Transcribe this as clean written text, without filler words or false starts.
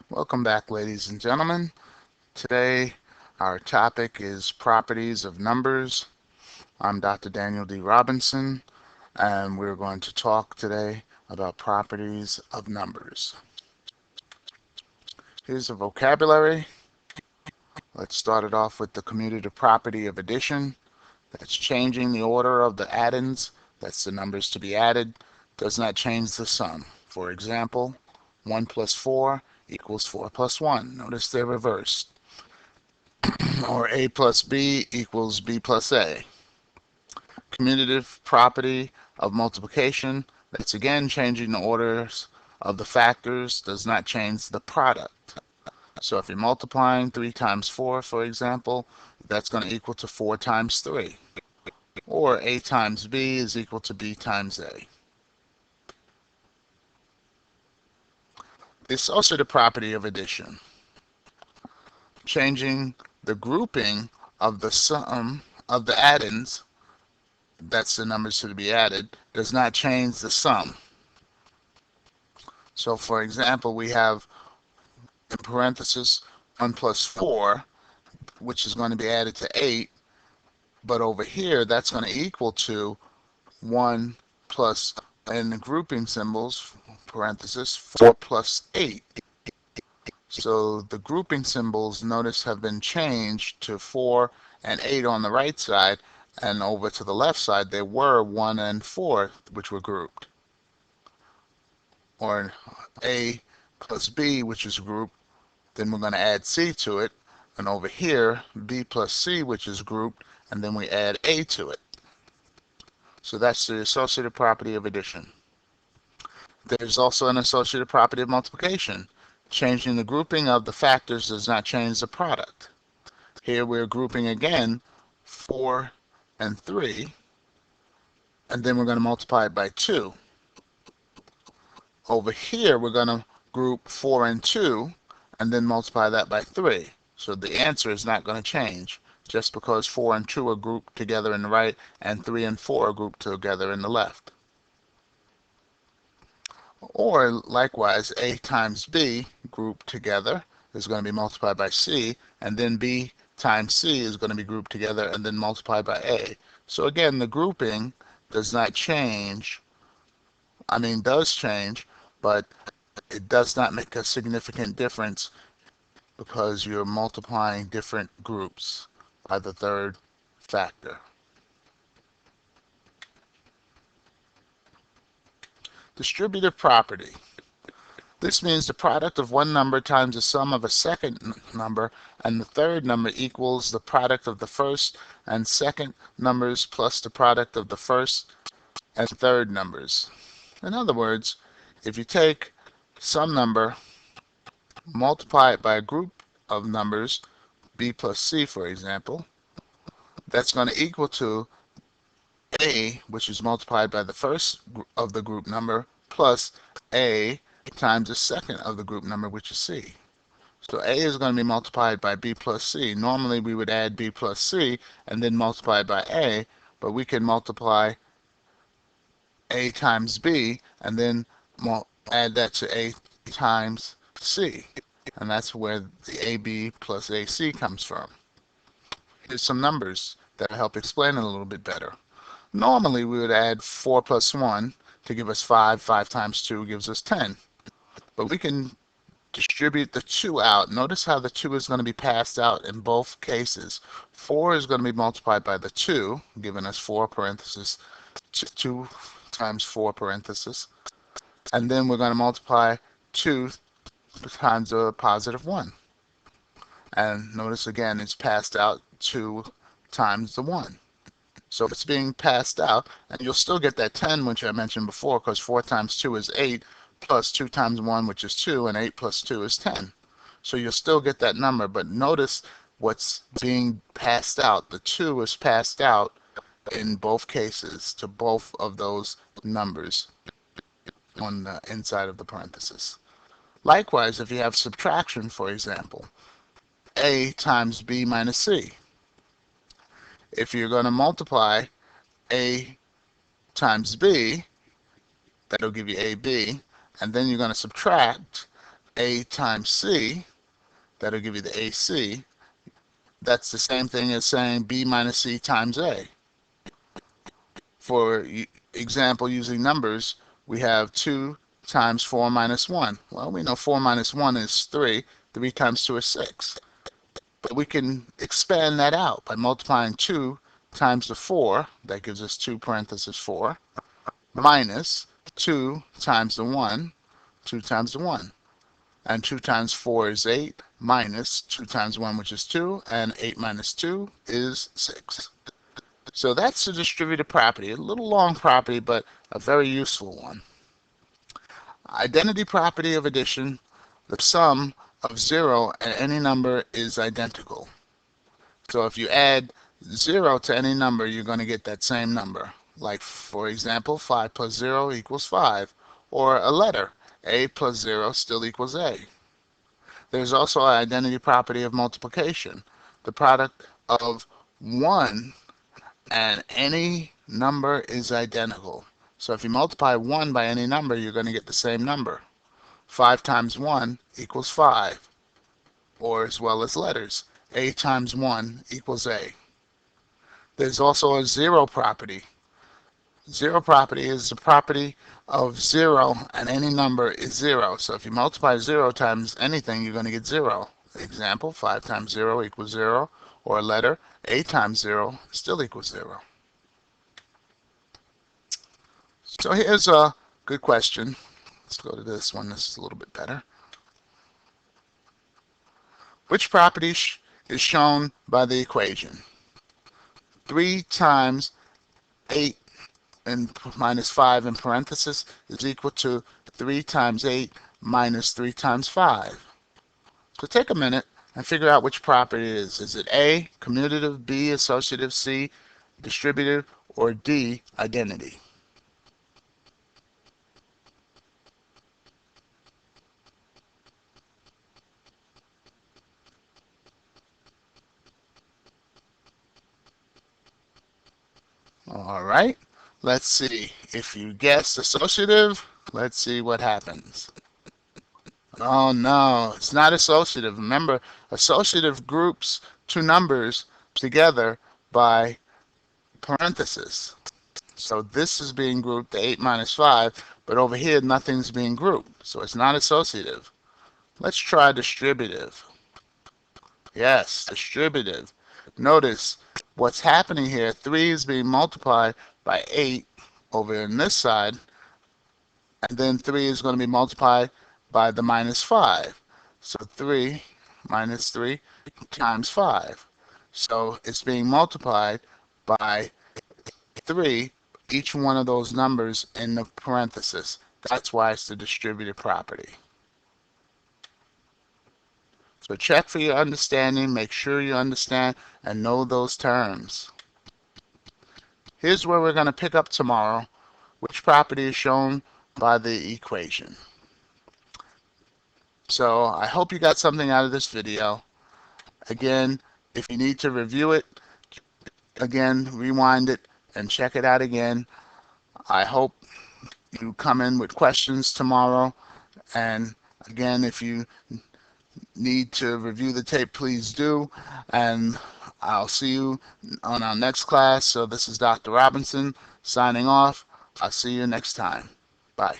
Welcome back, ladies and gentlemen. Today our topic is properties of numbers. I'm Dr. Daniel D. Robinson, and we're going to talk today about properties of numbers. Here's a vocabulary. Let's start it off with the commutative property of addition. That's changing the order of the addends. That's the numbers to be added. Does not change the sum. For example, 1 plus 4 equals 4 plus 1. Notice they're reversed. Or A plus B equals B plus A. Commutative property of multiplication. That's again changing the orders of the factors. Does not change the product. So if you're multiplying 3 times 4, for example, that's going to equal to 4 times 3. Or A times B is equal to B times A. The associative property of addition. Changing the grouping of the sum of the addends, that's the numbers to be added, does not change the sum. So for example, we have in parentheses 1 plus 4, which is going to be added to 8, but over here that's going to equal to 1 plus, in the grouping symbols, parentheses, 4 plus 8. So the grouping symbols, notice, have been changed to 4 and 8 on the right side, and over to the left side there were 1 and 4 which were grouped. Or A plus B, which is grouped, then we're going to add C to it, and over here B plus C, which is grouped, and then we add A to it. So that's the associative property of addition. There's also an associative property of multiplication. Changing the grouping of the factors does not change the product. Here we're grouping again 4 and 3, and then we're going to multiply it by 2. Over here we're going to group 4 and 2, and then multiply that by 3. So the answer is not going to change just because 4 and 2 are grouped together in the right and 3 and 4 are grouped together in the left. Or likewise, A times B grouped together is going to be multiplied by C, and then B times C is going to be grouped together and then multiplied by A. So again, the grouping does not change, does change, but it does not make a significant difference because you're multiplying different groups by the third factor. Distributive property. This means the product of one number times the sum of a second number, and the third number equals the product of the first and second numbers plus the product of the first and third numbers. In other words, if you take some number, multiply it by a group of numbers, B plus C for example, that's going to equal to A, which is multiplied by the first of the group number, plus A times the second of the group number, which is C. So A is going to be multiplied by B plus C. Normally we would add B plus C and then multiply by A, but we can multiply A times B and then add that to A times C. And that's where the AB plus AC comes from. Here's some numbers that help explain it a little bit better. Normally we would add 4 plus 1 to give us 5. 5 times 2 gives us 10. But we can distribute the 2 out. Notice how the 2 is going to be passed out in both cases. 4 is going to be multiplied by the 2, giving us 4 parentheses, 2 times 4 parentheses. And then we're going to multiply 2 times a positive 1. And notice again it's passed out 2 times the 1. So it's being passed out, and you'll still get that 10, which I mentioned before, because 4 times 2 is 8, plus 2 times 1, which is 2, and 8 plus 2 is 10. So you'll still get that number, but notice what's being passed out. The 2 is passed out in both cases to both of those numbers on the inside of the parenthesis. Likewise, if you have subtraction, for example, A times B minus C. If you're going to multiply A times B, that'll give you AB, and then you're going to subtract A times C, that'll give you the AC. That's the same thing as saying B minus C times A. For example, using numbers, we have 2 times 4 minus 1. Well, we know 4 minus 1 is 3. 3 times 2 is 6. But we can expand that out by multiplying 2 times the 4. That gives us 2 parentheses 4. Minus 2 times the 1. 2 times the 1. And 2 times 4 is 8. Minus 2 times 1, which is 2. And 8 minus 2 is 6. So that's the distributive property. A little long property, but a very useful one. Identity property of addition. The sum of 0 and any number is identical. So if you add 0 to any number, you're going to get that same number. Like, for example, 5 plus 0 equals 5. Or a letter, A plus 0 still equals A. There's also an identity property of multiplication. The product of 1 and any number is identical. So if you multiply 1 by any number, you're going to get the same number. 5 times 1 equals 5. Or as well as letters, A times 1 equals A. There's also a zero property. Zero property is the property of 0 and any number is 0. So if you multiply 0 times anything, you're going to get 0. Example, 5 times 0 equals 0. Or a letter, A times 0 still equals 0. So here's a good question. Let's go to this one. This is a little bit better. Which property is shown by the equation? 3 times 8 and minus 5 in parentheses is equal to 3 times 8 minus 3 times 5. So take a minute and figure out which property it is. Is it A, commutative, B, associative, C, distributive, or D, identity? All right, let's see. If you guessed associative, let's see what happens. Oh no, it's not associative. Remember, associative groups two numbers together by parentheses. So this is being grouped to 8 minus 5, but over here nothing's being grouped. So it's not associative. Let's try distributive. Yes, distributive. Notice what's happening here. 3 is being multiplied by 8 over on this side, and then 3 is going to be multiplied by the minus 5. So 3 minus 3 times 5. So it's being multiplied by 3, each one of those numbers in the parenthesis. That's why it's the distributive property. So check for your understanding. Make sure you understand and know those terms. Here's where we're going to pick up tomorrow. Which property is shown by the equation? So I hope you got something out of this video. Again, if you need to review it, again, rewind it and check it out again. I hope you come in with questions tomorrow. And again, if you need to review the tape, please do. And I'll see you on our next class. So this is Dr. Robinson signing off. I'll see you next time. Bye.